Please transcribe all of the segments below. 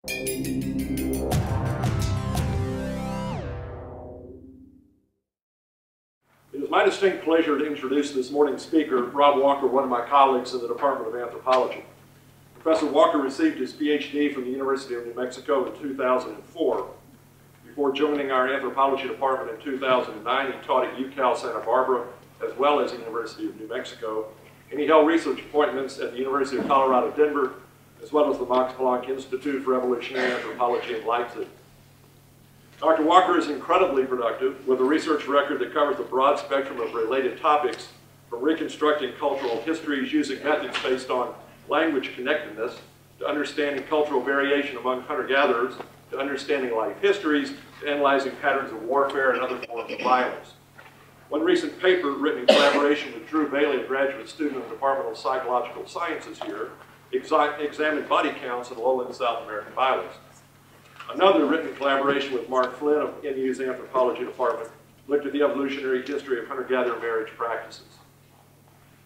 It is my distinct pleasure to introduce this morning's speaker, Rob Walker, one of my colleagues in the Department of Anthropology. Professor Walker received his PhD from the University of New Mexico in 2004. Before joining our anthropology department in 2009, he taught at UCal Santa Barbara as well as the University of New Mexico, and he held research appointments at the University of Colorado, Denver, as well as the Max Planck Institute for Evolutionary Anthropology in Leipzig. Dr. Walker is incredibly productive with a research record that covers a broad spectrum of related topics, from reconstructing cultural histories using methods based on language connectedness, to understanding cultural variation among hunter-gatherers, to understanding life histories, to analyzing patterns of warfare and other forms of violence. One recent paper written in collaboration with Drew Bailey, a graduate student of the Department of Psychological Sciences here, examined body counts in lowland South American violence. Another written in collaboration with Mark Flynn of NU's Anthropology Department looked at the evolutionary history of hunter-gatherer marriage practices.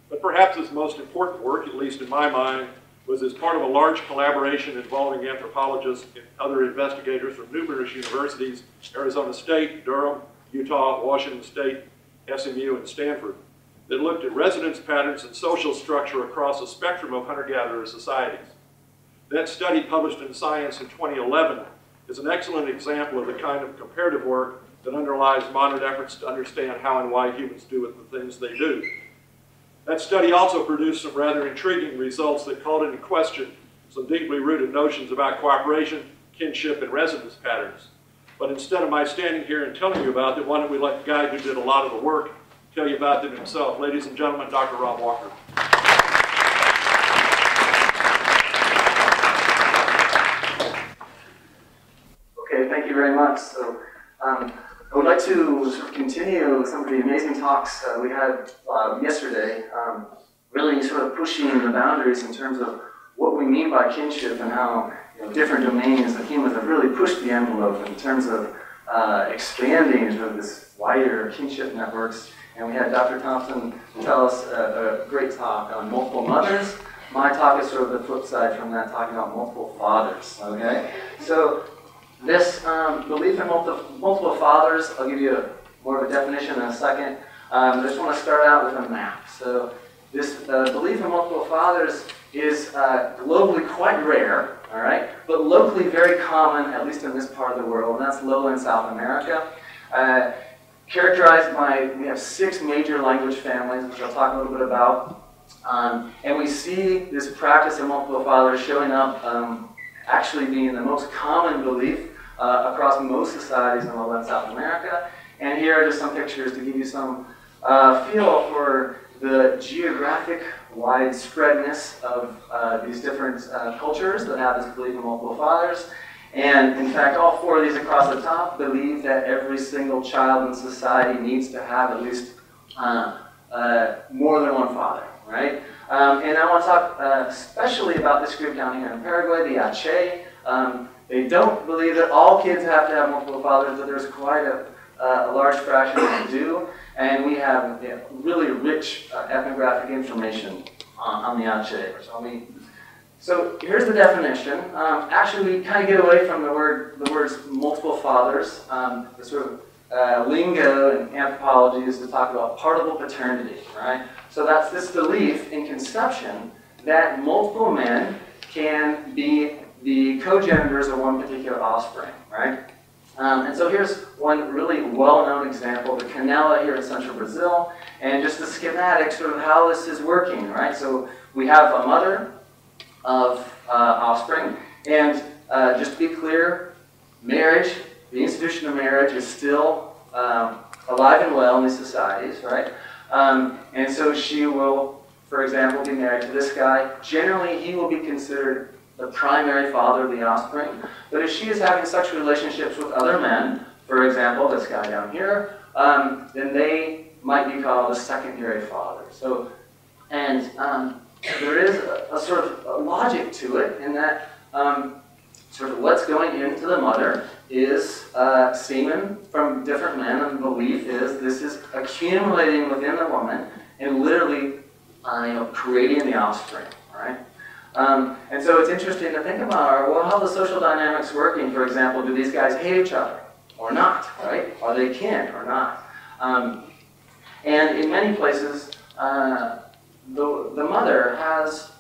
But perhaps his most important work, at least in my mind, was as part of a large collaboration involving anthropologists and other investigators from numerous universities, Arizona State, Durham, Utah, Washington State, SMU, and Stanford, that looked at residence patterns and social structure across a spectrum of hunter-gatherer societies. That study, published in Science in 2011, is an excellent example of the kind of comparative work that underlies modern efforts to understand how and why humans do the things they do. That study also produced some rather intriguing results that called into question some deeply rooted notions about cooperation, kinship, and residence patterns. But instead of my standing here and telling you about them, why don't we let the guy who did a lot of the work tell you about them himself. Ladies and gentlemen, Dr. Rob Walker. Okay, thank you very much. So, I would like to sort of continue some of the amazing talks we had yesterday, really sort of pushing the boundaries in terms of what we mean by kinship and how different domains of humans have really pushed the envelope in terms of expanding sort of this wider kinship networks. And we had Dr. Thompson tell us a great talk on multiple mothers. My talk is sort of the flip side from that, talking about multiple fathers, okay? So this belief in multiple fathers, I'll give you more of a definition in a second. I just want to start out with a map. So this belief in multiple fathers is globally quite rare, all right, but locally very common, at least in this part of the world, and that's lowland South America. Characterized by, we have 6 major language families, which I'll talk a little bit about. And we see this practice of multiple fathers showing up actually being the most common belief across most societies in lowland South America. And here are just some pictures to give you some feel for the geographic widespreadness of these different cultures that have this belief in multiple fathers. And in fact, all 4 of these across the top believe that every single child in society needs to have at least more than one father, right? And I want to talk especially about this group down here in Paraguay, the Ache. They don't believe that all kids have to have multiple fathers, but there's quite a large fraction that do. And we have really rich ethnographic information on the Ache. So here's the definition. Actually, we kind of get away from the words multiple fathers. The sort of lingo in anthropology is to talk about partible paternity, right? So that's this belief in conception that multiple men can be the co-genitors of one particular offspring, right? And so here's one really well-known example, the canela here in central Brazil, and just the schematic sort of how this is working, right? So we have a mother of offspring, and just to be clear, marriage, the institution of marriage is still alive and well in these societies, right? And so she will, for example, be married to this guy. Generally, he will be considered the primary father of the offspring. But if she is having sexual relationships with other men, for example, this guy down here, then they might be called a secondary father. So, and there is a sort of a logic to it in that sort of what's going into the mother is semen from different men, and the belief is this is accumulating within the woman and literally creating the offspring, right? And so it's interesting to think about, well, how the social dynamics working. For example, do these guys hate each other or not, right? Are they kin or not? And in many places, the mother has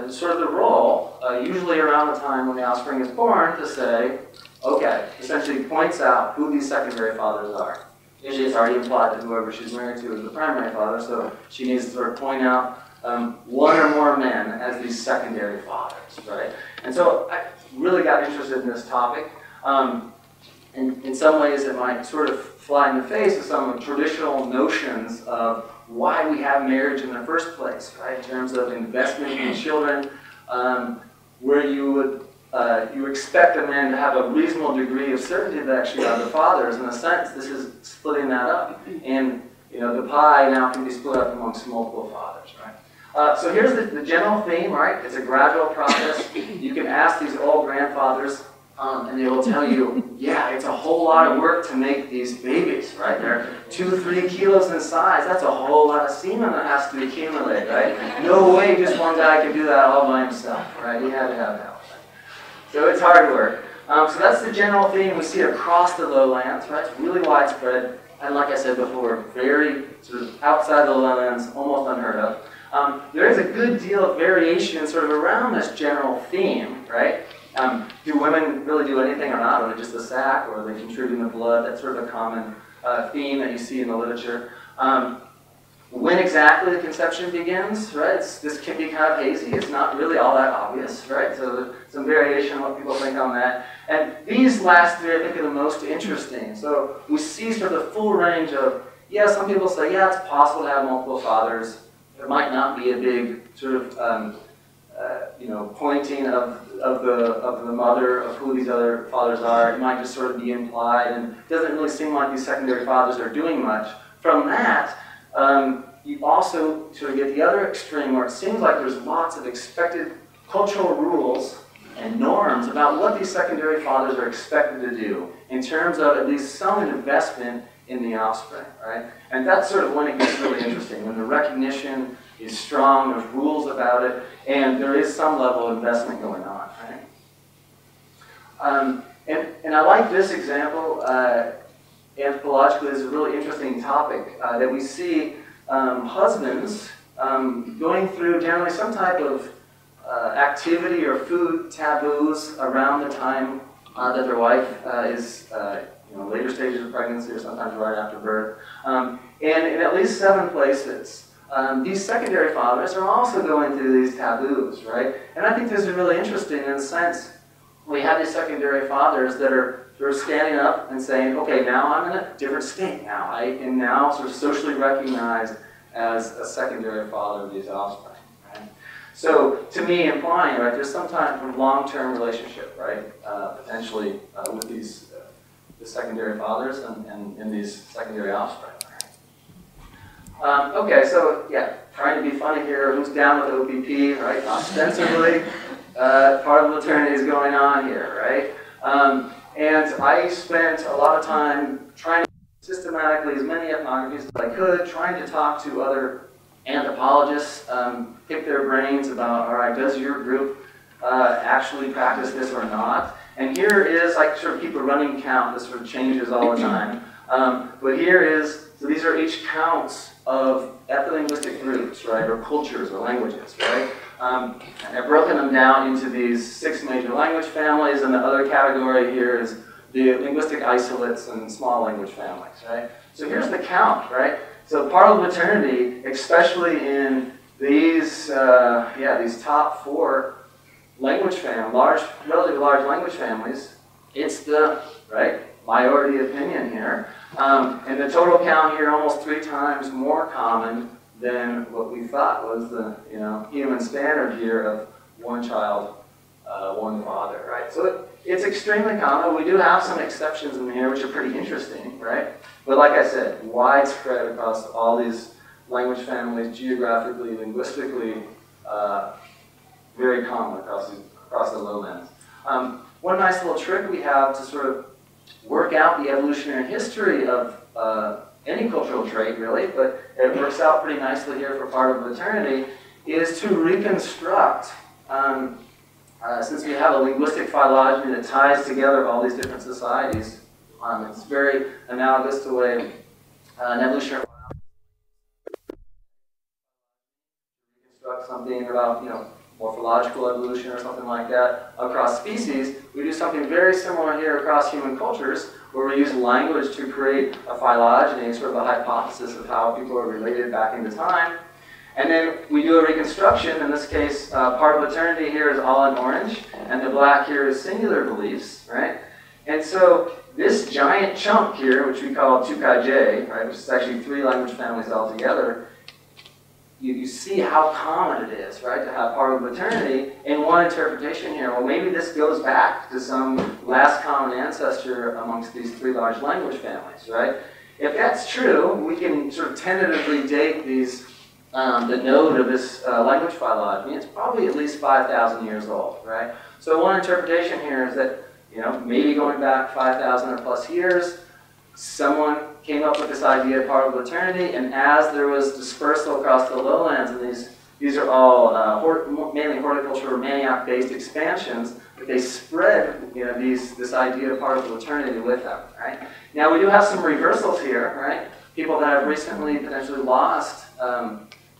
sort of the role, usually around the time when the offspring is born, to say, okay, essentially points out who these secondary fathers are. Usually it's already implied that whoever she's married to is the primary father, so she needs to sort of point out one or more men as these secondary fathers, right? And so I really got interested in this topic. In some ways it might sort of fly in the face of some traditional notions of why we have marriage in the first place, right? In terms of investment in children, where you would you expect a man to have a reasonable degree of certainty that actually are the fathers. In a sense, this is splitting that up. And the pie now can be split up amongst multiple fathers, right? So here's the general theme, right? It's a gradual process. You can ask these old grandfathers, and they will tell you, yeah, it's a whole lot of work to make these babies, right? They're 2-3 kilos in size. That's a whole lot of semen that has to accumulate, right? No way just one guy can do that all by himself, right? He had to have help. So it's hard work. So that's the general theme we see across the lowlands, right? It's really widespread, and like I said before, very sort of outside the lowlands, almost unheard of. There is a good deal of variation sort of around this general theme, right? Do women really do anything or not? Are they just a sac, or are they contributing the blood? That's sort of a common theme that you see in the literature. When exactly the conception begins, right? This can be kind of hazy. It's not really all that obvious, right? So there's some variation in what people think on that. And these last three, I think, are the most interesting. So we see sort of the full range of, yeah, some people say, yeah, it's possible to have multiple fathers. There might not be a big sort of, pointing of the mother of who these other fathers are. It might just sort of be implied, and it doesn't really seem like these secondary fathers are doing much. From that, you also sort of get the other extreme where it seems like there's lots of expected cultural rules and norms about what these secondary fathers are expected to do in terms of at least some investment in the offspring, right? And that's sort of when it gets really interesting, when the recognition is strong, there's rules about it, and there is some level of investment going on, right? And I like this example. Anthropologically, is a really interesting topic that we see husbands going through generally some type of activity or food taboos around the time that their wife is later stages of pregnancy or sometimes right after birth. And in at least 7 places, these secondary fathers are also going through these taboos, right? And I think this is really interesting in the sense we have these secondary fathers that are sort of standing up and saying, okay, now I'm in a different state now. I am now sort of socially recognized as a secondary father of these offspring, right? So, to me, implying, right, there's some type of long-term relationship, right, potentially with these the secondary fathers and these secondary offspring, right? Okay, so, yeah, trying to be funny here. Who's down with OPP, right? Ostensibly, Partible paternity is going on here, right? And I spent a lot of time trying to systematically as many ethnographies as I could, trying to talk to other anthropologists, pick their brains about, all right, does your group actually practice this or not? And here is, I sort of keep a running count, this sort of changes all the time. But here is, so these are each counts of ethno-linguistic groups, right, or cultures or languages, right? And I've broken them down into these 6 major language families, and the other category here is the linguistic isolates and small language families, right? So here's the count, right? So partial paternity, especially in these, these top 4 language families, relatively large language families, it's the, right, minority opinion here. And the total count here almost 3 times more common than what we thought was the human standard here of 1 child, 1 father, right? So it's extremely common. We do have some exceptions in here which are pretty interesting, right? But like I said, widespread across all these language families, geographically, linguistically, very common across the lowlands. One nice little trick we have to sort of work out the evolutionary history of any cultural trait, really, but it works out pretty nicely here for partible paternity, is to reconstruct, since we have a linguistic phylogeny that ties together all these different societies, it's very analogous to the way an evolutionary reconstruct something about, morphological evolution or something like that across species. We do something very similar here across human cultures, where we use language to create a phylogeny, sort of a hypothesis of how people are related back into time. And then we do a reconstruction. In this case, part of paternity here is all in orange, and the black here is singular beliefs, right? And so this giant chunk here, which we call Tukai-J, right, which is actually 3 language families altogether, you see how common it is, right, to have partible paternity in one interpretation here. Well, maybe this goes back to some last common ancestor amongst these 3 large language families, right? If that's true, we can sort of tentatively date these, the node of this language phylogeny. It's probably at least 5,000 years old, right? So one interpretation here is that, maybe going back 5,000 or plus years, someone came up with this idea of partible paternity, and as there was dispersal across the lowlands, and these are all mainly horticultural or manioc-based expansions, but they spread this idea of partible paternity with them, right? Now we do have some reversals here, right? People that have recently potentially lost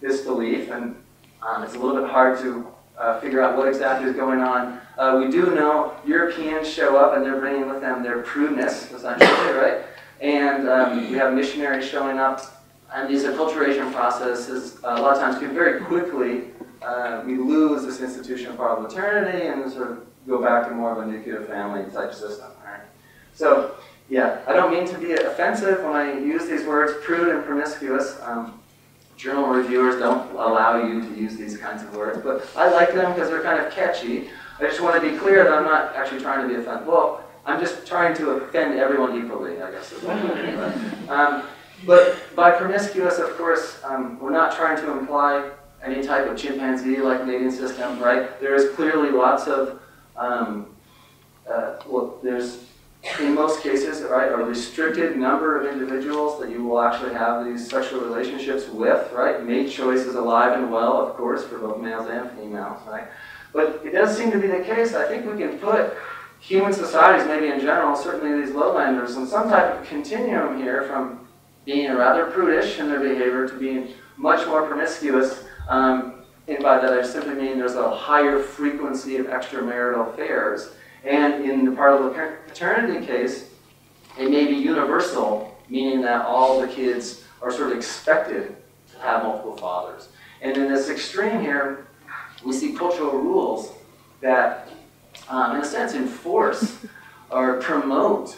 this belief, and it's a little bit hard to figure out what exactly is going on. We do know Europeans show up and they're bringing with them their prudeness, essentially, right? And we have missionaries showing up, and these acculturation processes a lot of times can very quickly, we lose this institution of partible paternity and sort of go back to more of a nuclear family type system, right? So, yeah, I don't mean to be offensive when I use these words, prude and promiscuous. Journal reviewers don't allow you to use these kinds of words, but I like them because they're kind of catchy. I just want to be clear that I'm not actually trying to be offensive. Well, I'm just trying to offend everyone equally, I guess. But by promiscuous, of course, we're not trying to imply any type of chimpanzee-like mating system, right? There is clearly lots of, there's, in most cases, right, a restricted number of individuals that you will actually have these sexual relationships with, right? Mate choice is alive and well, of course, for both males and females, right? But it does seem to be the case. I think we can put human societies, maybe in general, certainly these lowlanders, in some type of continuum here from being rather prudish in their behavior to being much more promiscuous. And by that I simply mean there's a higher frequency of extramarital affairs. And in the partible paternity case, it may be universal, meaning that all the kids are sort of expected to have multiple fathers. And in this extreme here, we see cultural rules that in a sense, enforce or promote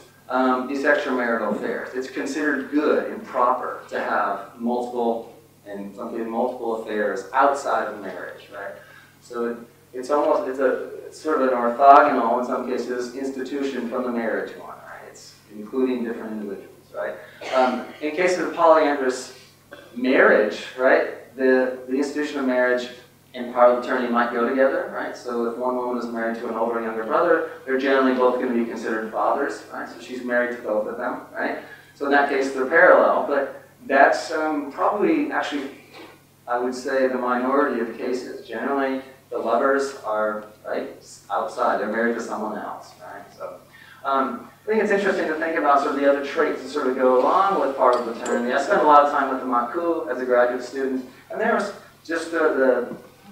these extramarital affairs. It's considered good and proper to have multiple, and something multiple affairs outside of marriage, right? So it's sort of an orthogonal, in some cases, institution from the marriage one, right? It's including different individuals, right? In case of polyandrous marriage, right, the institution of marriage and partible paternity might go together, right? So if one woman is married to an older or younger brother, they're generally both going to be considered fathers, right? So she's married to both of them, right? So in that case, they're parallel, but that's probably actually, I would say, the minority of cases. Generally, the lovers are, right, outside. They're married to someone else, right? So I think it's interesting to think about sort of the other traits that sort of go along with partible paternity. I spent a lot of time with the Maku as a graduate student, and there was just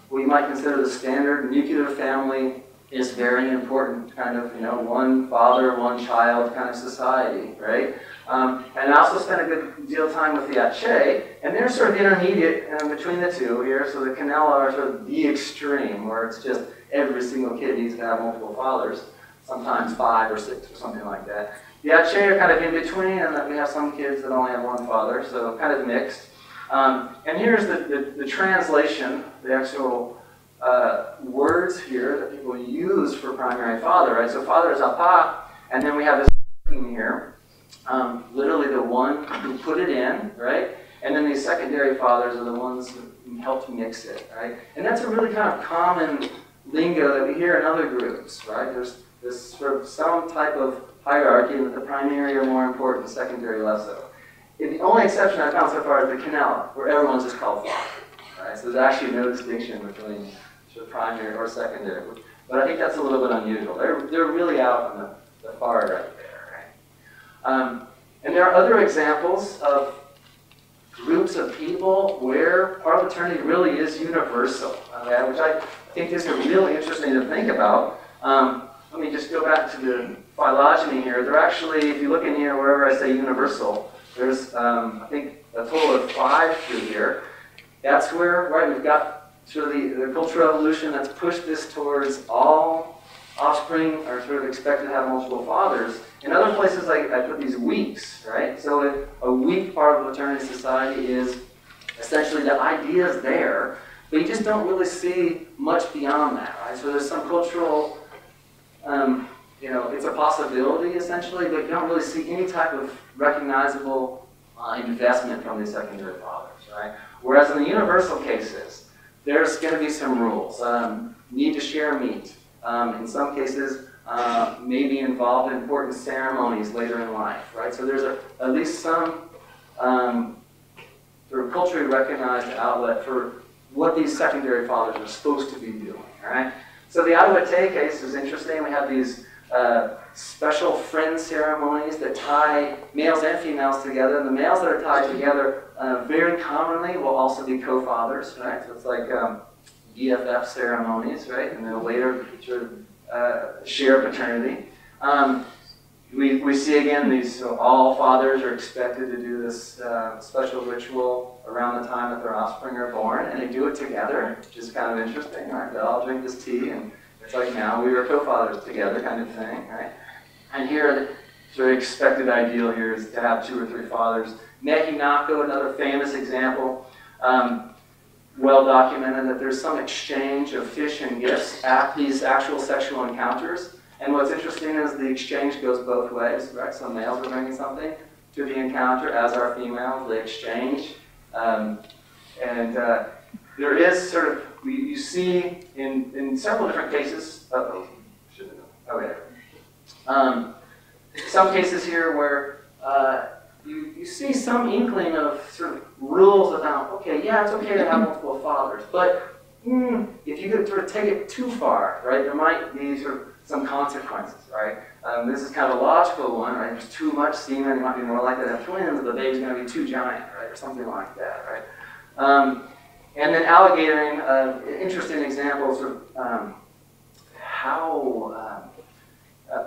what you might consider the standard nuclear family is very important, kind of, one father, one child kind of society, right? And I also spent a good deal of time with the Ache, and they're sort of intermediate between the two here. So the Canela are sort of the extreme, where it's just every single kid needs to have multiple fathers, sometimes 5 or 6 or something like that. The Ache are kind of in between, and then we have some kids that only have one father, so kind of mixed. And here's the translation, the actual words here that people use for primary father, right? So father is apa, and then we have this here, literally the one who put it in, right? And then these secondary fathers are the ones who helped mix it, right? And that's a really kind of common lingo that we hear in other groups, right? There's this sort of some type of hierarchy, and that the primary are more important, secondary less so. The only exception I found so far is the Canela, where everyone's just called father, right? So there's actually no distinction between sort of primary or secondary. But I think that's a little bit unusual. They're really out on the far right there, right? And there are other examples of groups of people where part of paternity really is universal, okay? Which I think is really interesting to think about. Let me just go back to the phylogeny here. They're actually, if you look in here, wherever I say universal, there's, I think, a total of 5 through here. That's where, right, we've got sort of the cultural evolution that's pushed this towards all offspring are sort of expected to have multiple fathers. In other places, I put these weaks, right? So a weak part of the paternity society is essentially the idea is there, but you just don't really see much beyond that, right? So there's some cultural, it's a possibility essentially, but you don't really see any type of recognizable investment from these secondary fathers, right? Whereas in the universal cases, there's going to be some rules. Need to share meat. In some cases, may be involved in important ceremonies later in life, right? So there's at least some sort of culturally recognized outlet for what these secondary fathers are supposed to be doing, all right? So the Adawate case is interesting. We have these special friend ceremonies that tie males and females together, and the males that are tied together very commonly will also be co-fathers, right? So it's like BFF ceremonies, right? And then later sort of share paternity. We see again these, so all fathers are expected to do this special ritual around the time that their offspring are born, and they do it together, which is kind of interesting, right? They all drink this tea, and it's like now we are co-fathers together kind of thing, right? And here, the sort of expected ideal here is to have 2 or 3 fathers. Mehinako, another famous example, well documented that there's some exchange of fish and gifts at these actual sexual encounters. And what's interesting is the exchange goes both ways, right? So males are bringing something to the encounter, as are females. They exchange. There is sort of, you see in several different cases, some cases here where you see some inkling of sort of rules about, okay, yeah, it's okay to have multiple fathers, but if you could sort of take it too far, right, there might be sort of some consequences, right? This is kind of a logical one, right? There's too much semen, you might be more likely to have twins, but the baby's going to be too giant, right, or something like that, right? And then alligatoring, interesting examples of how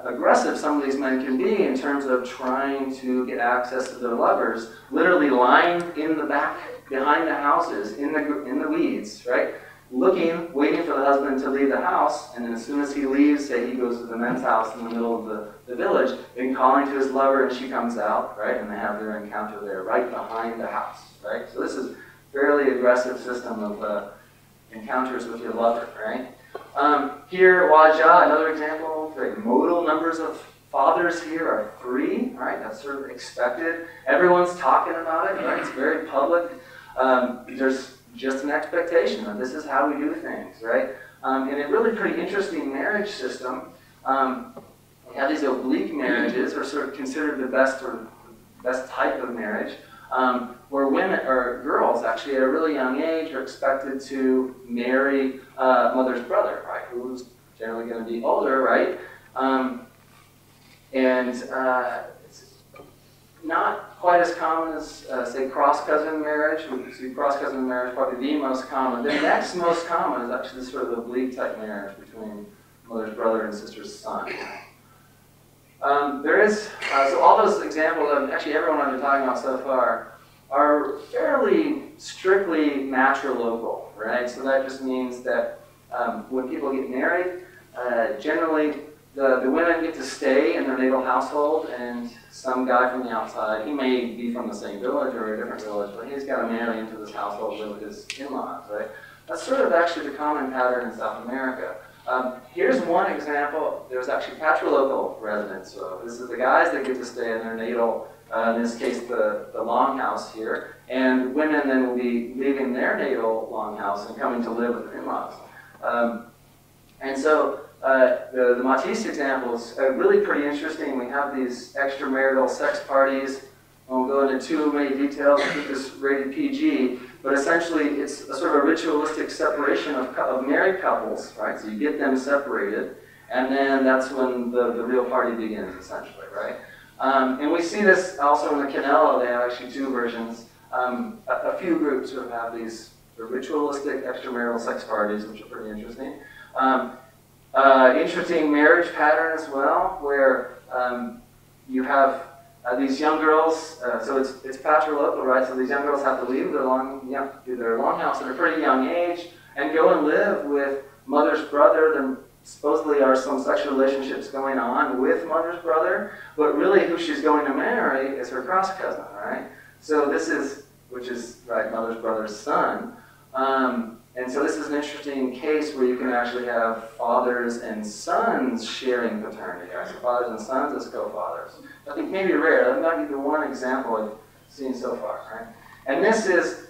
aggressive some of these men can be in terms of trying to get access to their lovers, literally lying in the back, behind the houses, in the weeds, right? Looking, waiting for the husband to leave the house, and then as soon as he leaves, say he goes to the men's house in the middle of the village, then calling to his lover, and she comes out, right? And they have their encounter there, right behind the house, right? So this is a fairly aggressive system of encounters with your lover, right? Here, Waja, another example, very modal numbers of fathers here are 3, right? That's sort of expected. Everyone's talking about it, right? It's very public. There's just an expectation that this is how we do things, right? In a really pretty interesting marriage system, we have these oblique marriages, are sort of considered the best type of marriage, where women or girls actually at a really young age are expected to marry mother's brother, right? Who's generally going to be older, right? It's not quite as common as, say, cross-cousin marriage. We see cross-cousin marriage probably the most common. The next most common is actually this sort of oblique type marriage between mother's brother and sister's son. So all those examples of actually everyone I've been talking about so far are fairly strictly matrilocal, right? So that just means that when people get married, generally the women get to stay in their natal household, and some guy from the outside, he may be from the same village or a different village, but he's got to marry into this household with his in-laws, right? That's sort of actually the common pattern in South America. Here's one example. There's actually patrilocal residents. So this is the guys that get to stay in their natal, in this case, the longhouse here. And women then will be leaving their natal longhouse and coming to live with their in-laws. And so the Matisse example is really pretty interesting. We have these extramarital sex parties. I won't go into too many details. I keep this rated PG. But essentially, it's a sort of ritualistic separation of married couples, right? So you get them separated, and then that's when the real party begins, essentially, right? And we see this also in the Canelo. They have actually two versions. A few groups sort of have these ritualistic extramarital sex parties, which are pretty interesting. Interesting marriage pattern as well, where you have these young girls, so it's patrilocal, right? So these young girls have to leave their longhouse at a pretty young age and go and live with mother's brother. There supposedly are some sexual relationships going on with mother's brother, but really who she's going to marry is her cross cousin, right? So this is, which is, right, mother's brother's son. And so this is an interesting case where you can actually have fathers and sons sharing paternity, right? So fathers and sons as co-fathers. I think maybe rare. That might be the one example I've seen so far, right? And this is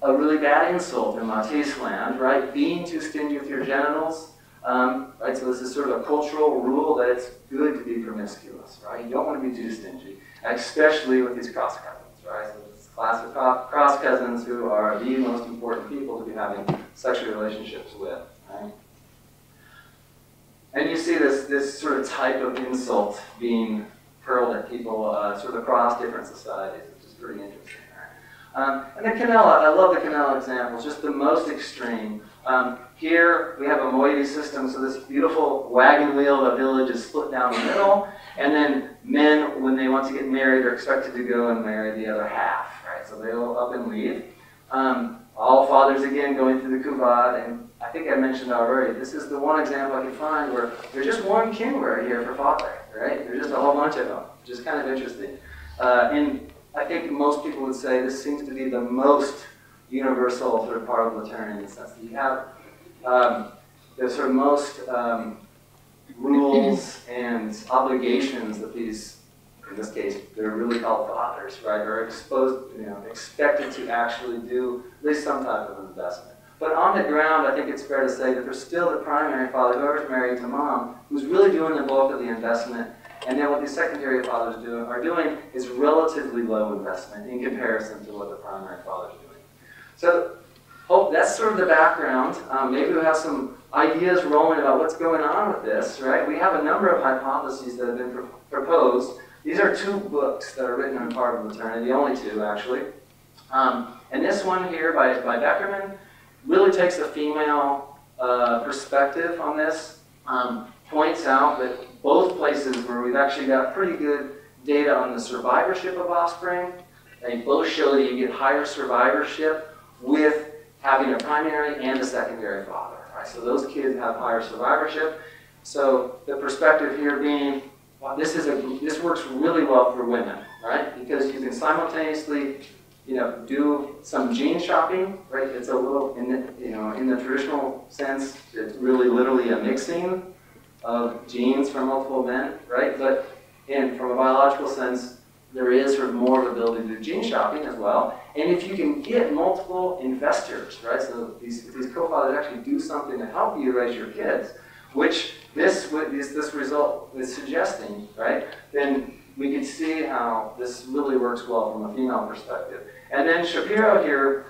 a really bad insult in Matisse land, right? Being too stingy with your genitals, right? So this is sort of a cultural rule that it's good to be promiscuous, right? You don't want to be too stingy, especially with these cross cousins, right? So this class of cross cousins who are the most important people to be having sexual relationships with, right? And you see this sort of type of insult being hurled at people sort of across different societies, which is pretty interesting. Right? And the Canella, I love the Canella example, it's just the most extreme. Here we have a moiety system, so this beautiful wagon wheel of a village is split down the middle, and then men, when they want to get married, are expected to go and marry the other half, right? So they'll up and leave. All fathers, again, going through the kuvad, and I think I mentioned already, this is the one example I could find where there's just one king right here for father, right? There's just a whole bunch of them, which is kind of interesting. And I think most people would say this seems to be the most universal sort of part of paternity in the sense that you have the sort of most rules and obligations that these, in this case, they're really called fathers, right, are expected to actually do at least some type of investment. But on the ground, I think it's fair to say that there's still the primary father, whoever's married to mom, who's really doing the bulk of the investment. And then what these secondary fathers are doing is relatively low investment in comparison to what the primary father's doing. So that's sort of the background. Maybe we'll have some ideas rolling about what's going on with this, right? We have a number of hypotheses that have been proposed. These are two books that are written on Partible maternity, the only two, actually. And this one here by Beckerman really takes a female perspective on this, points out that both places where we've actually got pretty good data on the survivorship of offspring, they both show that you get higher survivorship with having a primary and a secondary father. Right? So those kids have higher survivorship. So the perspective here being, well, this works really well for women, right? Because you can simultaneously, do some gene shopping, right? It's a little, in the traditional sense, it's really literally a mixing of genes from multiple men, right? But from a biological sense, there is sort of more of ability to do gene shopping as well. And if you can get multiple investors, right? So these co-fathers actually do something to help you raise your kids, which this result is suggesting, right? Then we can see how this really works well from a female perspective. And then Shapiro here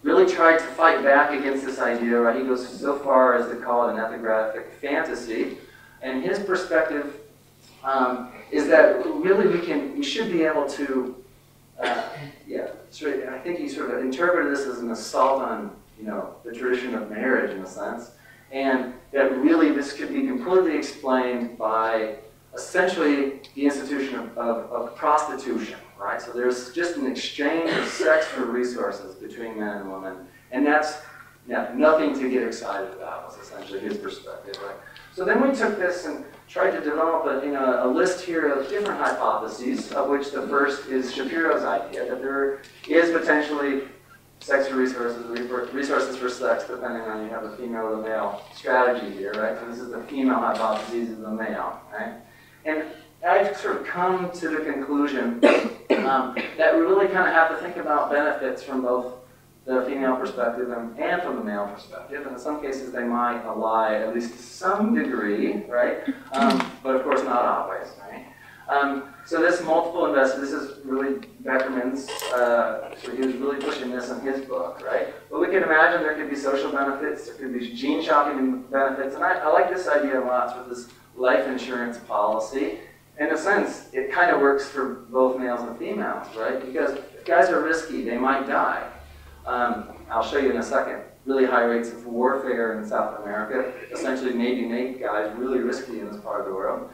really tried to fight back against this idea, right? He goes so far as to call it an ethnographic fantasy. And his perspective is that really we should be able to, I think he sort of interpreted this as an assault on, the tradition of marriage in a sense. And that really this could be completely explained by essentially the institution of prostitution, right? So there's just an exchange of sex for resources between men and women. And that's nothing to get excited about, was essentially his perspective, right? So then we took this and tried to develop a list here of different hypotheses, of which the first is Shapiro's idea, that there is potentially sexual resources for sex, depending on you have a female or a male strategy here, right? So this is the female hypothesis, this is the male, right? And I've sort of come to the conclusion that we really kind of have to think about benefits from both the female perspective and from the male perspective. And in some cases, they might ally at least to some degree, right? But of course, not always, right? So this multiple investment, this is really Beckerman's, so he was really pushing this in his book, right? But we can imagine there could be social benefits, there could be gene shopping benefits, and I like this idea a lot with this life insurance policy. In a sense, it kind of works for both males and females, right? Because if guys are risky, they might die. I'll show you in a second. Really high rates of warfare in South America essentially maybe make guys really risky in this part of the world.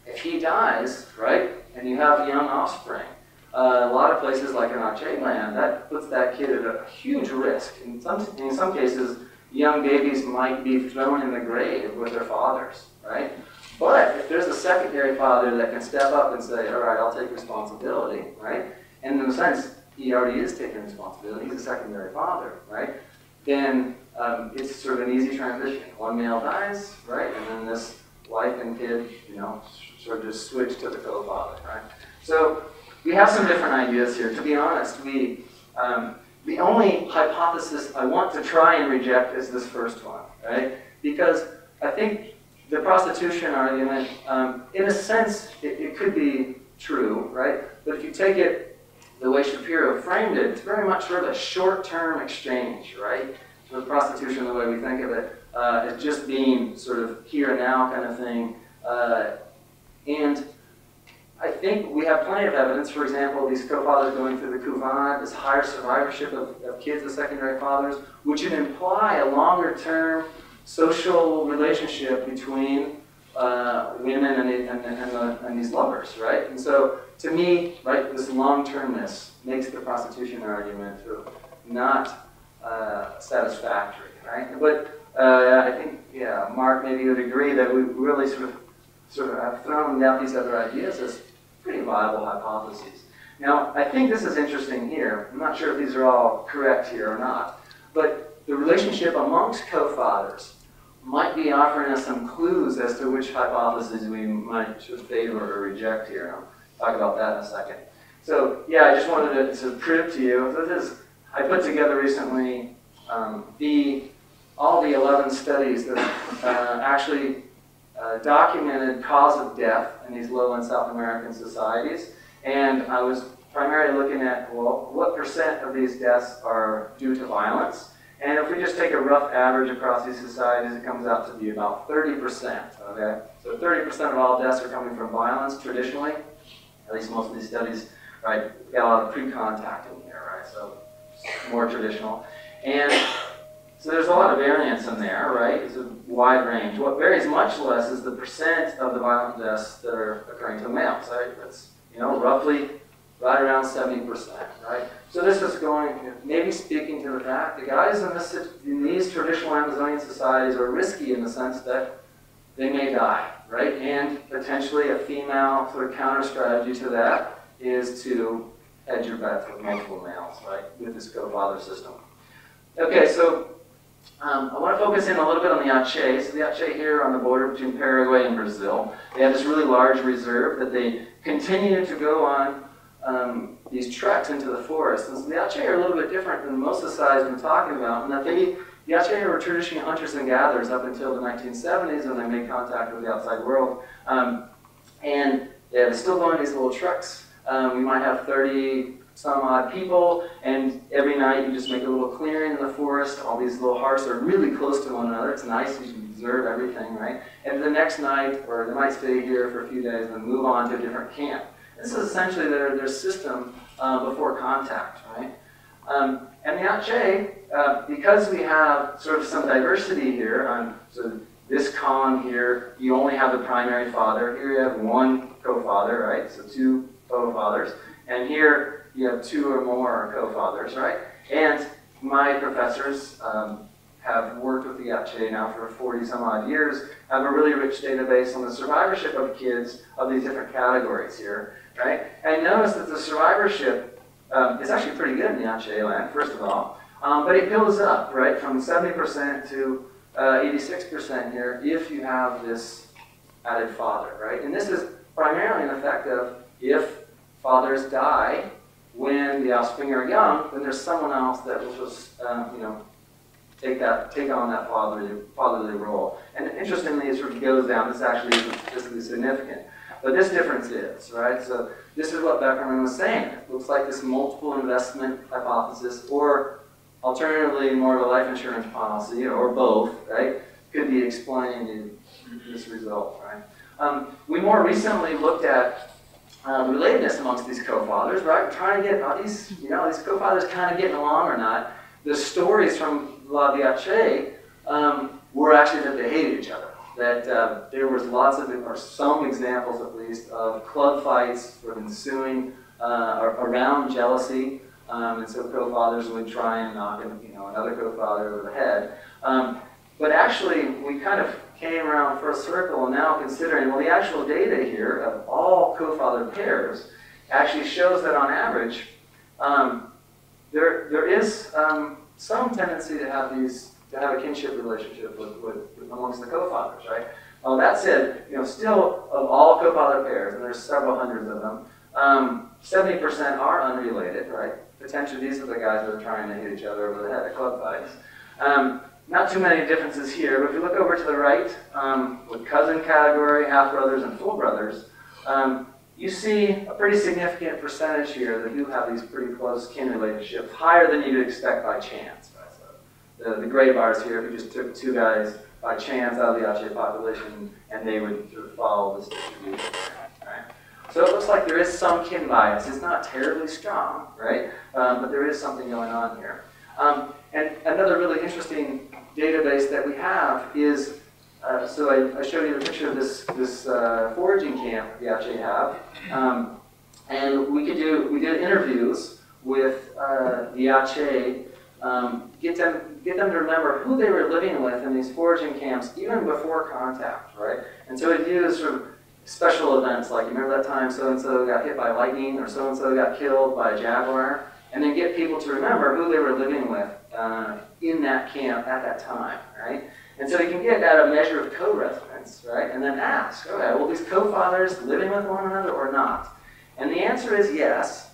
If he dies, right, and you have young offspring, a lot of places like in Aceh land, that puts that kid at a huge risk. In some cases, young babies might be thrown in the grave with their fathers, right? But if there's a secondary father that can step up and say, all right, I'll take responsibility, right? And in a sense, he already is taking responsibility. He's a secondary father, right? Then it's sort of an easy transition. One male dies, right? And then this wife and kid, sort of just switch to the co-father, right? So we have some different ideas here. To be honest, the only hypothesis I want to try and reject is this first one, right? Because I think the prostitution argument, in a sense, it could be true, right? But if you take it the way Shapiro framed it, it's very much sort of a short-term exchange, right? So prostitution, the way we think of it, is just being sort of here and now kind of thing. And I think we have plenty of evidence, for example, these co-fathers going through the Kuvan, this higher survivorship of kids with secondary fathers, which would imply a longer-term social relationship between women and these lovers, right? And so, to me, right, this long-termness makes the prostitution argument sort of not satisfactory, right? But I think, yeah, Mark maybe would agree that we really sort of have thrown out these other ideas as pretty viable hypotheses. Now, I think this is interesting here. I'm not sure if these are all correct here or not, but the relationship amongst co-fathers might be offering us some clues as to which hypotheses we might should favor or reject here. I'll talk about that in a second. So, yeah, I just wanted to prove to you, I put together recently all the 11 studies that actually documented cause of death in these lowland South American societies. And I was primarily looking at, well, what % of these deaths are due to violence? And if we just take a rough average across these societies, it comes out to be about 30%, okay? So 30% of all deaths are coming from violence traditionally. At least most of these studies, right, we've got a lot of pre-contact in here, right? So more traditional. And so there's a lot of variance in there, right? It's a wide range. What varies much less is the % of the violent deaths that are occurring to males, right? That's, roughly right around 70%, right? So this is maybe speaking to the fact the guys in these traditional Amazonian societies are risky in the sense that they may die, right? And potentially a female sort of counter strategy to that is to hedge your bets with multiple males, right? With this co-father system. Okay, so I want to focus in a little bit on the Aceh. So the Aceh here on the border between Paraguay and Brazil, they have this really large reserve that they continue to go on these treks into the forest. And so the Aceh are a little bit different than most societies we've been talking about, in that the Aceh were traditionally hunters and gatherers up until the 1970s when they made contact with the outside world. And they're still going these little treks. We might have 30 some odd people, and every night you just make a little clearing in the forest. All these little hearths are really close to one another. It's nice, you can observe everything, right? And the next night, or they might stay here for a few days and then move on to a different camp. This is essentially their system before contact, right? And the Aceh, because we have sort of some diversity here, so this column here, you only have the primary father. Here you have one co-father, right? So 2 co-fathers. And here you have 2 or more co-fathers, right? And my professors have worked with the Aceh now for 40 some odd years, have a really rich database on the survivorship of kids of these different categories here, right? And notice that the survivorship is actually pretty good in the Aceh land, first of all, but it goes up, right, from 70% to 86% here if you have this added father, right? And this is primarily an effect of if fathers die when the offspring are young, then there's someone else that will just, take on that fatherly role. And interestingly, it sort of goes down. This actually is statistically significant. But this difference is, right? So this is what Beckerman was saying. It looks like this multiple investment hypothesis, or alternatively more of a life insurance policy, or both, right, could be explained in this result, right? We more recently looked at relatedness amongst these co-fathers, right? We're trying to get, are these, these co-fathers kind of getting along or not? The stories from La Diache were actually that they hated each other. That there was lots of, or some examples at least, of club fights sort of ensuing around jealousy, and so co-fathers would try and knock another co-father over the head. But actually, we kind of came around full circle, and now considering, well, the actual data here of all co-father pairs actually shows that on average, there is some tendency to have a kinship relationship amongst the co-fathers, right? That said, still of all co-father pairs, and there's several hundreds of them, 70% are unrelated, right? Potentially, these are the guys that are trying to hit each other over the head at club fights. Not too many differences here, but if you look over to the right, with cousin category, half-brothers, and full brothers, you see a pretty significant percentage here that do have these pretty close kin relationships, higher than you'd expect by chance. Right? So the gray bars here, if you just took two guys by chance out of the Ache population, and they would sort of follow this distribution. Right? So it looks like there is some kin bias. It's not terribly strong, right? But there is something going on here. And another really interesting database that we have is, so I showed you the picture of this foraging camp the Ache have, and we did interviews with the Ache, get them to remember who they were living with in these foraging camps even before contact, right? And so we do sort of special events like, you remember that time so-and-so got hit by lightning, or so-and-so got killed by a jaguar, and then get people to remember who they were living with in that camp at that time, right? And so you can get at a measure of co-residence, right? And then ask, okay, well, these co-fathers living with one another or not? And the answer is yes.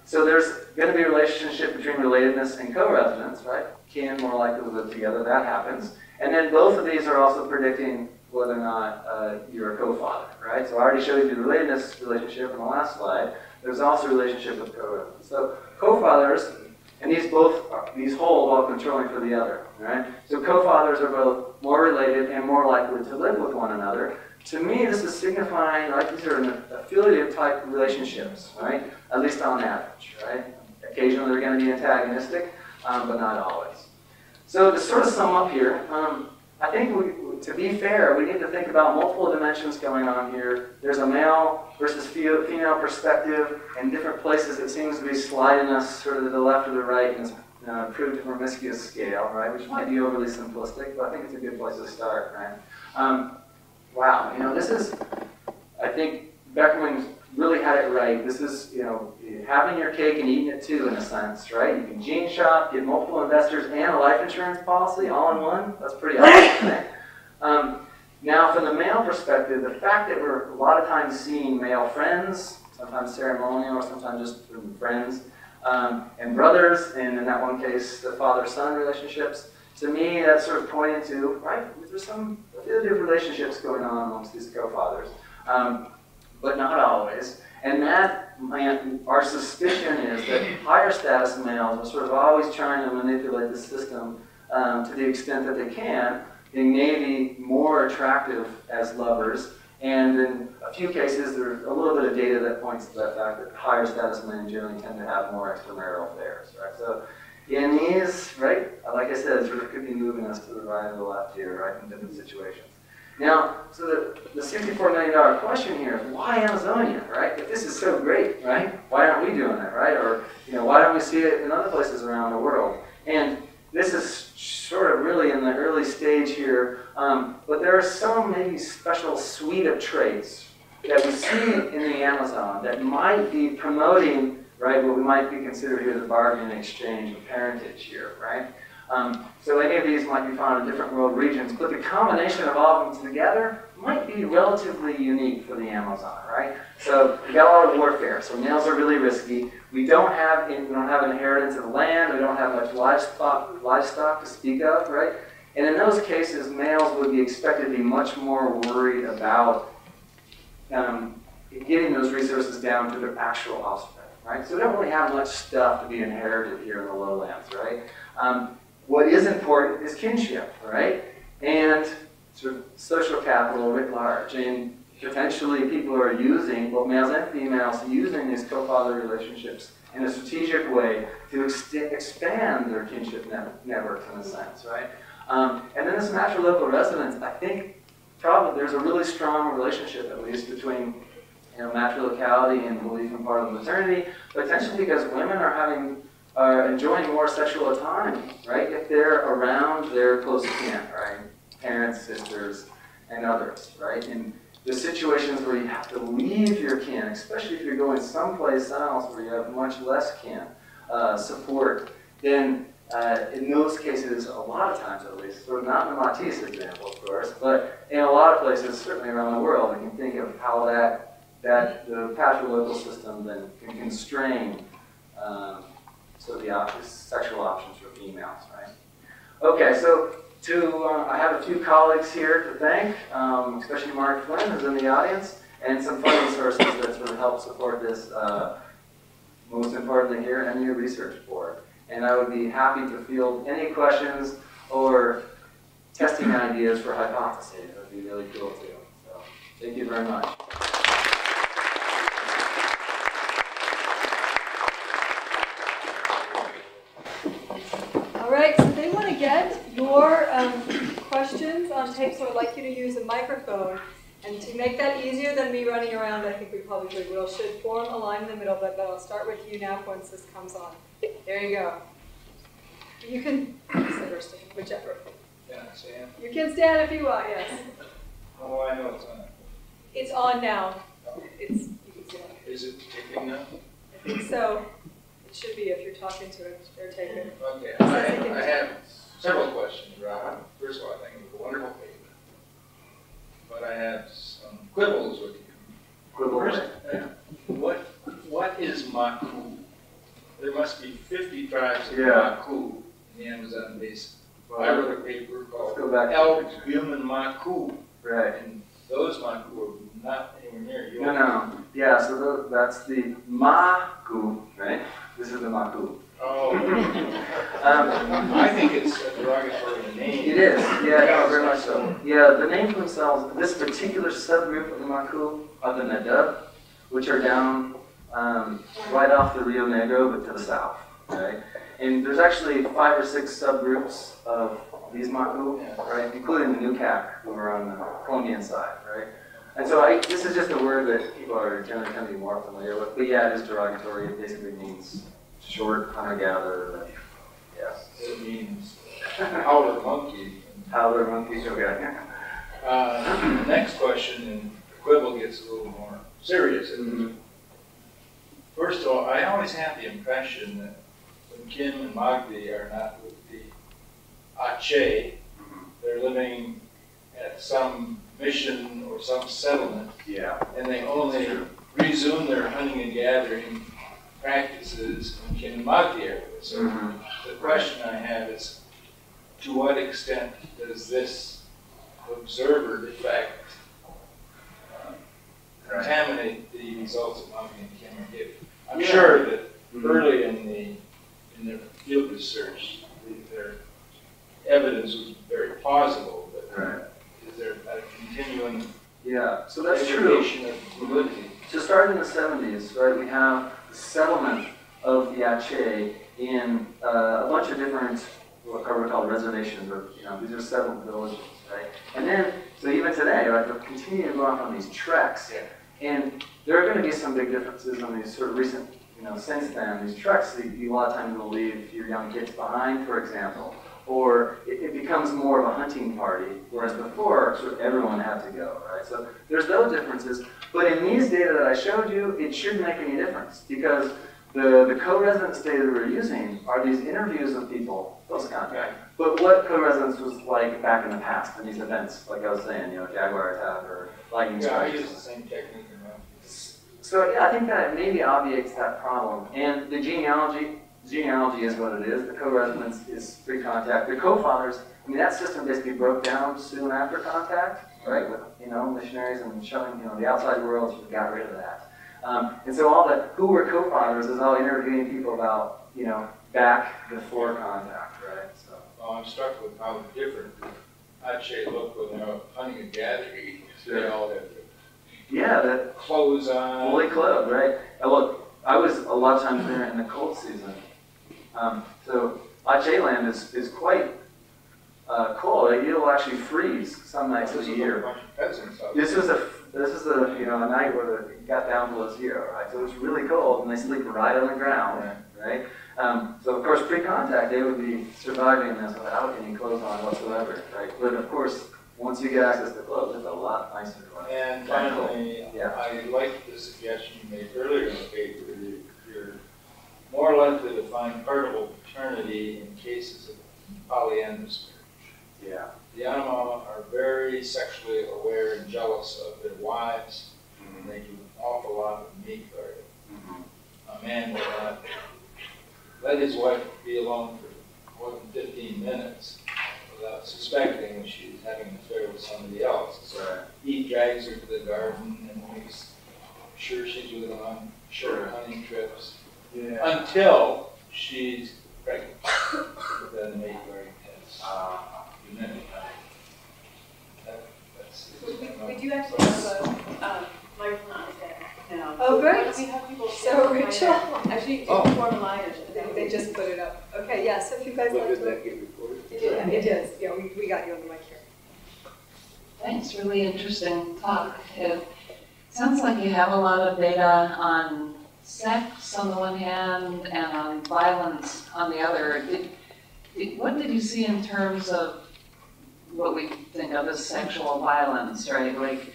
So there's going to be a relationship between relatedness and co-residence, right? Kin more likely to live together, that happens. And then both of these are also predicting whether or not you're a co-father, right? So I already showed you the relatedness relationship in the last slide. There's also a relationship with co-residence. So co-fathers, and these hold while controlling for the other, right? So co-fathers are both more related and more likely to live with one another. To me, this is signifying, like, these are affiliative type relationships, right? At least on average, right? Occasionally they're going to be antagonistic, but not always. So to sort of sum up here, I think to be fair, we need to think about multiple dimensions going on here. There's a male versus female perspective in different places. It seems to be sliding us sort of to the left or the right in this proved promiscuous scale, right? Which might be overly simplistic, but I think it's a good place to start, right? Wow, this is, I think Beckerman really had it right. This is, having your cake and eating it too, in a sense, right? You can gene shop, get multiple investors and a life insurance policy all in one. That's pretty awesome, right? Now, from the male perspective, the fact that we're a lot of times seeing male friends, sometimes ceremonial or sometimes just friends, and brothers, and in that one case, the father-son relationships, to me, that's sort of pointing to, right, there's some affiliative relationships going on amongst these co-fathers, but not always. And that, our suspicion is that higher status males are sort of always trying to manipulate the system to the extent that they can, being maybe more attractive as lovers. And in a few cases, there's a little bit of data that points to that fact that higher status men generally tend to have more extramarital affairs, right? So in these, right, like I said, it sort of could be moving us to the right or the left here, right, in different situations. Now, so the $64 million question here is, why Amazonia, right? If this is so great, right, why aren't we doing it, right? Or, why don't we see it in other places around the world? And this is sort of really in the early stage here, but there are some maybe special suite of traits that we see in the Amazon that might be promoting, right, what we might be considered here the bargaining exchange of parentage here, right? So any of these might be found in different world regions, but the combination of all of them together might be relatively unique for the Amazon, right? So we got a lot of warfare, so males are really risky. We don't have inheritance of land, we don't have much livestock to speak of, right? And in those cases, males would be expected to be much more worried about getting those resources down to their actual offspring, right? So we don't really have much stuff to be inherited here in the lowlands, right? What is important is kinship, right? And sort of social capital writ large. And potentially people are using, both males and females, using these co-father relationships in a strategic way to expand their kinship networks in a sense, right? And then this patrilocal resonance, I think probably there's a really strong relationship, at least, between matrilocality and belief in partible paternity, potentially because women are enjoying more sexual autonomy, right? If they're around their close kin, right? Parents, sisters, and others, right? In the situations where you have to leave your kin, especially if you're going someplace else where you have much less kin support, then in those cases, a lot of times at least, sort of not in the Matisse example, of course, but in a lot of places, certainly around the world, you can think of how the patrilocal system then can constrain sort of the sexual options for females, right? Okay, so I have a few colleagues here to thank, especially Mark Flynn, who's in the audience, and some funding sources that sort of help support this, most importantly here, MU Research Board. And I would be happy to field any questions or testing ideas for hypotheses. That would be really cool too. So, thank you very much. All right, so they want to get your questions on tape, so I'd like you to use a microphone. And to make that easier than me running around, I think we probably will, should form a line in the middle, but I'll start with you now once this comes on. There you go. You can sit or stand, whichever. Yeah, stand. You can stand if you want, yes. Oh, I know it's on. It's on now. You can stand. Is it ticking now? I think so. It should be if you're talking to it or taping it. Okay, I have several questions, Rob. First of all, I think it was a wonderful paper. But I have some quibbles with you. Quibbles? What is Maku? There must be 50 tribes of Maku in the Amazon basin. Well, I wrote a paper called El Human Maku. Right. And those Maku are not anywhere near yours. No. Yeah, so that's the Maku, right? This is the Maku. Oh. I think it's a derogatory name. It is, yeah, no, very much so. Yeah, the names themselves, this particular subgroup of the Maku are the Nadab, which are down right off the Rio Negro, but to the south, right? And there's actually 5 or 6 subgroups of these Maku, right? Including the Nukak, who are on the Colombian side, right? And so this is just a word that people are generally tend to be more familiar with, but yeah, it is derogatory. It basically means short hunter-gatherer. Yes. It means howler monkey. Howler monkey, okay. The next question, and the quibble gets a little more serious. Mm-hmm. First of all, I always have the impression that when Kim and Magdi are not with the Ache, they're living at some mission or some settlement, and they only resume their hunting and gathering practices when Kim and Magdi are with. So the question I have is, to what extent does this observer effect contaminate the results of Magdi and Kim are giving? I'm sure that early in their field research, their evidence was very plausible, but is there a continuing so that's true. of validity? So starting in the 70s, right, we have the settlement of the Ache in a bunch of different, what are called reservations, or these are settled villages, right? And then, so even today, right, they'll continue to go off on these treks, and there are going to be some big differences on these sort of recent, since then. These treks, a lot of times will leave your young kids behind, for example, or it becomes more of a hunting party, whereas before, sort of everyone had to go, right? So there's those differences, but in these data that I showed you, it shouldn't make any difference, because the co-residence data we're using are these interviews with people, those contacts. But what co-residence was like back in the past in these events, like I was saying, jaguar attack or lightning strike. I use the same technique. So yeah, I think that maybe obviates that problem. And the genealogy is what it is. The co-residence is pre-contact. The co-fathers, I mean, that system basically broke down soon after contact, right? With, missionaries and showing, the outside world, sort of got rid of that. And so all the who were co-fathers is all interviewing people about, back before contact, right? So. Well, I'm struck with how different Ache look when they're hunting and gathering. Sure. They all have the clothes on. fully clothed, right? Look, I was a lot of times there in the cold season. So Ache land is quite cold. It'll actually freeze some nights of the year. This is a night where it got down below 0, right? So it's really cold, and they sleep right on the ground, right? So of course, pre-contact, they would be surviving this without any clothes on whatsoever, right? But of course, once you get access to clothes, it's a lot nicer. And finally, I like the suggestion you made earlier in the paper. You're more likely to find partible paternity in cases of polyandrous marriage. Yeah. The Yanomama are very sexually aware and jealous of their wives, and they do an awful lot of meat guarding. A man will not let his wife be alone for more than 15 minutes without suspecting that she's having an affair with somebody else. So he drags her to the garden and makes sure she's with him on short hunting trips until she's pregnant. Then the meat guarding test. We do actually have a microphone now. Oh, great. We have people So, Rachel. Actually, form a line. They just put it up. Okay, yeah, so if you guys like to. that get recorded? It is. Yeah, we got you on the mic here. Thanks, really interesting talk. It sounds like you have a lot of data on sex on the one hand and on violence on the other. What did you see in terms of what we think of as sexual violence, right? Like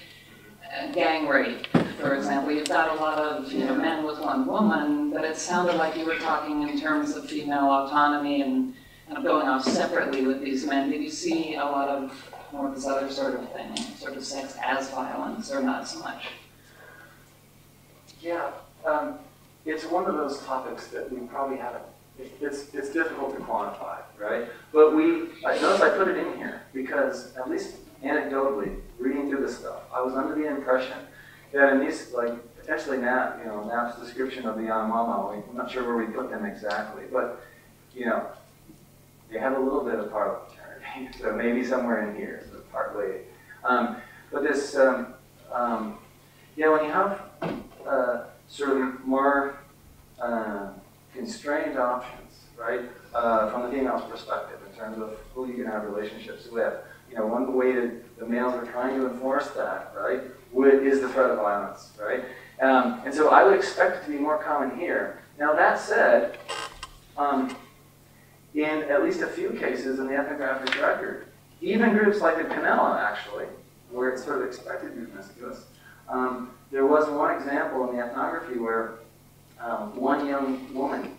gang rape, for example. You've got a lot of men with one woman, but it sounded like you were talking in terms of female autonomy and kind of going off separately with these men. Did you see a lot of more of this other sort of thing, sort of sex as violence, or not so much? Yeah, it's one of those topics that we probably haven't. It's difficult to quantify, right? But I notice I put it in here because, at least anecdotally, reading through this stuff, I was under the impression that in these, potentially Knapp's description of the Yanomama, I'm not sure where we put them exactly, but they have a little bit of partible paternity, so maybe somewhere in here, so part way. But this, when you have sort of more constrained options, right, from the female's perspective in terms of who you can have relationships with. One way that the males are trying to enforce that, right, is the threat of violence, right? And so I would expect it to be more common here. Now that said, in at least a few cases in the ethnographic record, even groups like the Canela, actually, where it's sort of expected to be promiscuous, there was one example in the ethnography where one young woman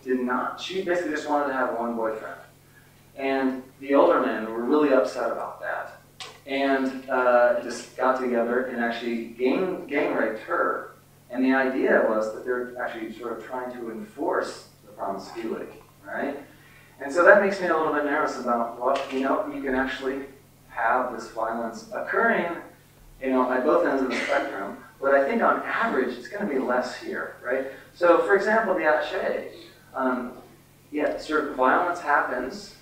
she basically just wanted to have one boyfriend. And the older men were really upset about that. And just got together and actually gang raped her. And the idea was that they're actually sort of trying to enforce the promiscuity, right? And so that makes me a little bit nervous about what, you can actually have this violence occurring, at both ends of the spectrum. But I think on average, it's going to be less here, right? So, for example, the Ache, sort of violence happens.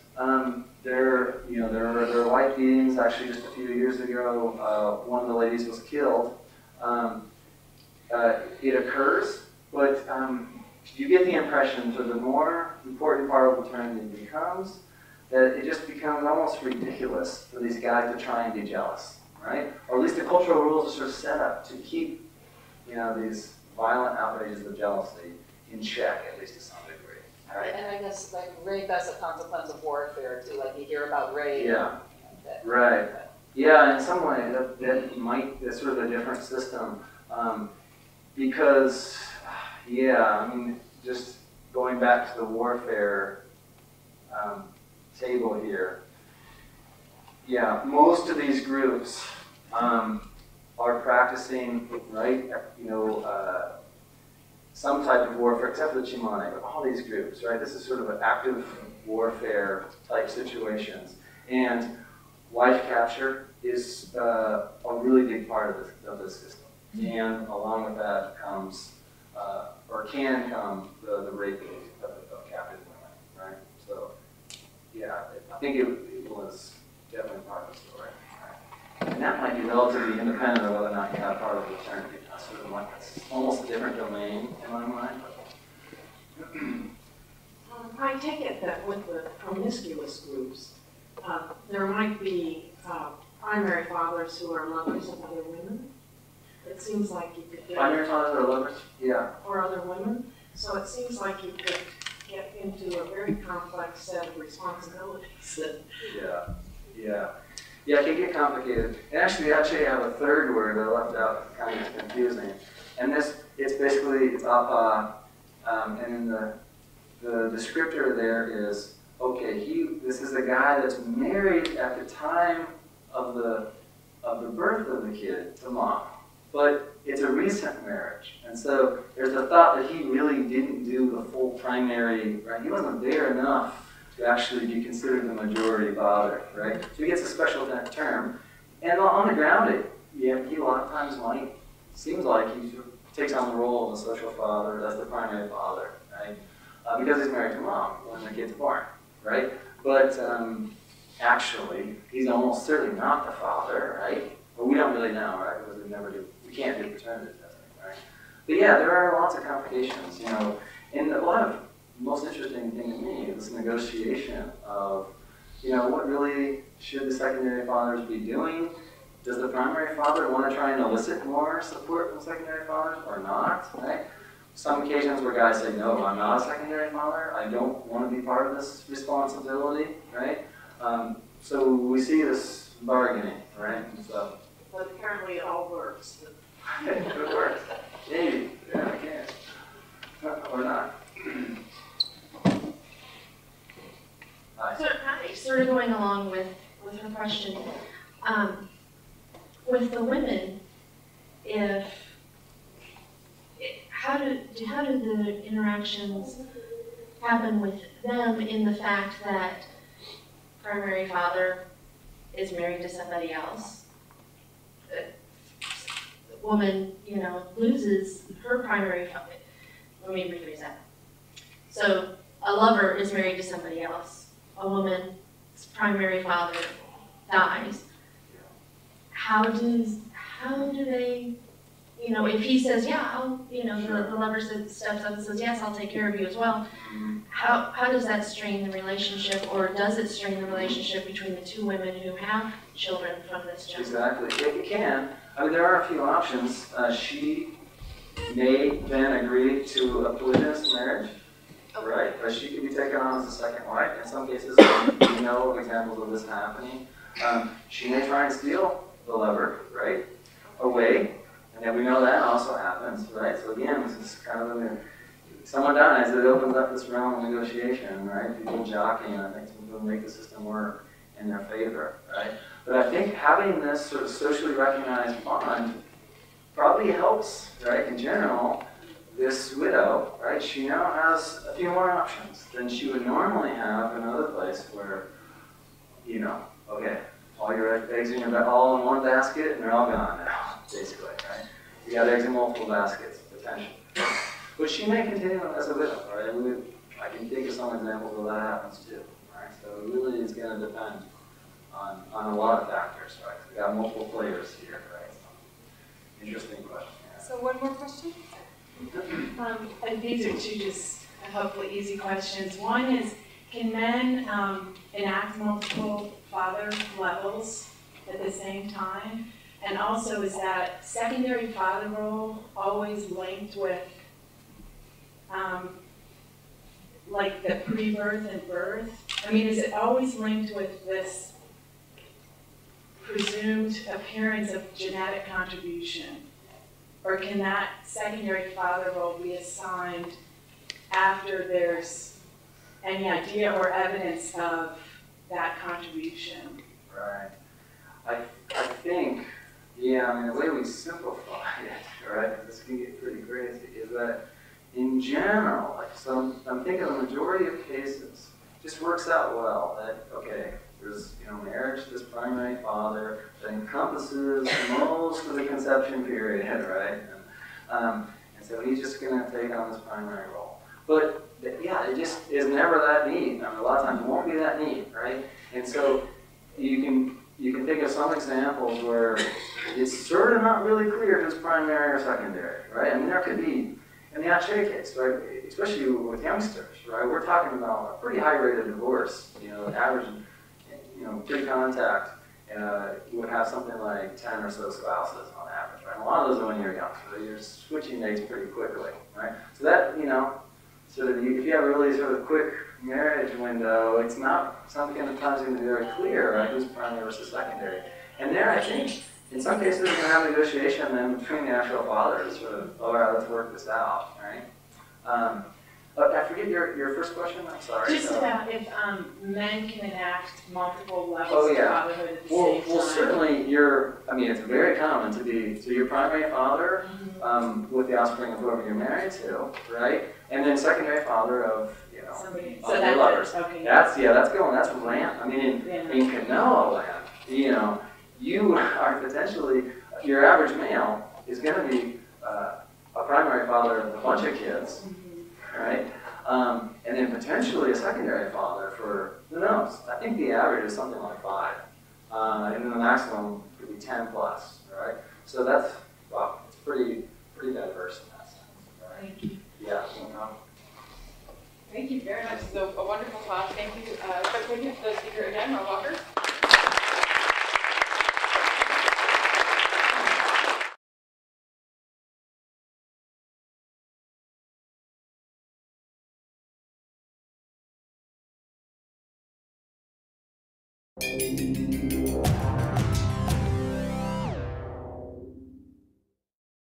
There are wife beatings. Actually, just a few years ago, one of the ladies was killed. It occurs, but you get the impression that the more important part of paternity becomes, that it just becomes almost ridiculous for these guys to try and be jealous, right? Or at least the cultural rules are sort of set up to keep, these violent outrages of jealousy in check, at least to some degree. Right? And I guess rape as a consequence of warfare too. Like you hear about rape. Yeah. Right. Yeah, in some way that's sort of a different system, because just going back to the warfare table here. Yeah, most of these groups are practicing, right? some type of warfare, except for the Chimane, but all these groups, right? This is sort of an active warfare type situations. And wife capture is a really big part of this system. And along with that comes, or can come, the raping of captive women, right? So, yeah, I think it was definitely part of the story. Right? And that might be relatively independent of whether or not you have part of the paternity. That's sort of like, that's almost a different domain in my mind. I take it that with the promiscuous groups, there might be primary fathers who are lovers of other women. It seems like you could get... Primary fathers are lovers? Yeah. Or other women. So it seems like you could get into a very complex set of responsibilities. Yeah, it can get complicated. And actually, I have a third word that I left out, kind of confusing. And this, it's basically apa, and in the descriptor there is, okay, this is a guy that's married at the time of the birth of the kid to mom. But it's a recent marriage. And so there's the thought that he really didn't do the full primary, right? He wasn't there enough to actually be considered the majority father, right? So he gets a special term. And on the ground, he a lot of times seems like he takes on the role of a social father as the primary father, right? Because he's married to mom when the kid's born, right? But actually, he's almost certainly not the father, right? But we don't really know, right? Because we can't do paternity testing, right? But yeah, there are lots of complications, you know. And a lot of most interesting thing to me is this negotiation of, you know, what really should the secondary fathers be doing? Does the primary father want to try and elicit more support from secondary fathers or not, right? Some occasions where guys say, no, I'm not a secondary father. I don't want to be part of this responsibility, right? So we see this bargaining, right? And so, But apparently it all works. it works. Maybe. Yeah, I can. Or not. So, hi, sort of going along with her question. With the women, how do the interactions happen with them in the fact that primary father is married to somebody else? The woman, you know, loses her primary father. Let me rephrase that. So a lover is married to somebody else. A woman's primary father dies. How do they, you know, if he says, yeah, I'll, you know, the lover steps up and says, yes, I'll take care of you as well. How does that strain the relationship, or does it strain the relationship between the two women who have children from this gentleman? Exactly. It can. I mean, there are a few options. She may then agree to a polygamous marriage, right? Or she could be taken on as a second wife. In some cases, we know of examples of this happening. She may try and steal the lover, right, away. And then we know that also happens, right? So again, this is kind of someone dies, it opens up this realm of negotiation, right? People jockeying, I think, to make the system work in their favor, right? But I think having this sort of socially recognized bond probably helps, right? In general, this widow, right? She now has a few more options than she would normally have in another place where, you know, okay, all your eggs in all in one basket, and they're all gone now, basically, right? You got eggs in multiple baskets, potentially. But she may continue as a widow, right? I can think of some examples where that happens too, right? So it really is going to depend on a lot of factors, right? We got multiple players here, right? So, interesting question. Yeah. So one more question? And these are two just hopefully easy questions. One is, can men enact multiple father levels at the same time? And also, is that secondary father role always linked with like the pre-birth and birth? I mean, is it always linked with this presumed appearance of genetic contribution? Or can that secondary father role be assigned after there's any idea or evidence of that contribution? Right. I think, yeah, I mean, the way we simplify it, right, this can get pretty crazy, is that in general, like, so I'm thinking the majority of cases just works out well. That, okay, there's, marriage to this primary father that encompasses most of the conception period, right? And so he's just going to take on this primary role. But yeah, it just is never that neat. A lot of times it won't be that neat, right? And so you can think of some examples where it's sort of not really clear if it's primary or secondary, right? I mean, there could be, in the Ache case, right, especially with youngsters, right, we're talking about a pretty high rate of divorce. Average, pre-contact, you would have something like 10 or so spouses on average, right? A lot of those are when you're young, so you're switching mates pretty quickly, right? So that, sort of, if you have a really sort of quick marriage window, it's not something that times going to be very clear, right, who's primary versus secondary. And there, I think, in some cases, you're going to have negotiation then between the actual fathers, sort of, all right, let's work this out, right? I forget your first question, I'm sorry. Just about if men can enact multiple levels of fatherhood at the same time. Well, certainly it's very common to be, so your primary father with the offspring of whoever you're married to, right? And then secondary father of, somebody. So your lovers. Okay. That's land. I mean, in Canoa land, you are potentially, your average male is going to be a primary father of a bunch of kids, right? And then potentially a secondary father for, who knows? I think the average is something like 5. And then the maximum could be 10 plus, right? So that's, it's pretty diverse in that sense, right? Thank you. Yeah. Thank you very much. So a wonderful talk. Thank you. Thank you to the speaker again, Rob Walker.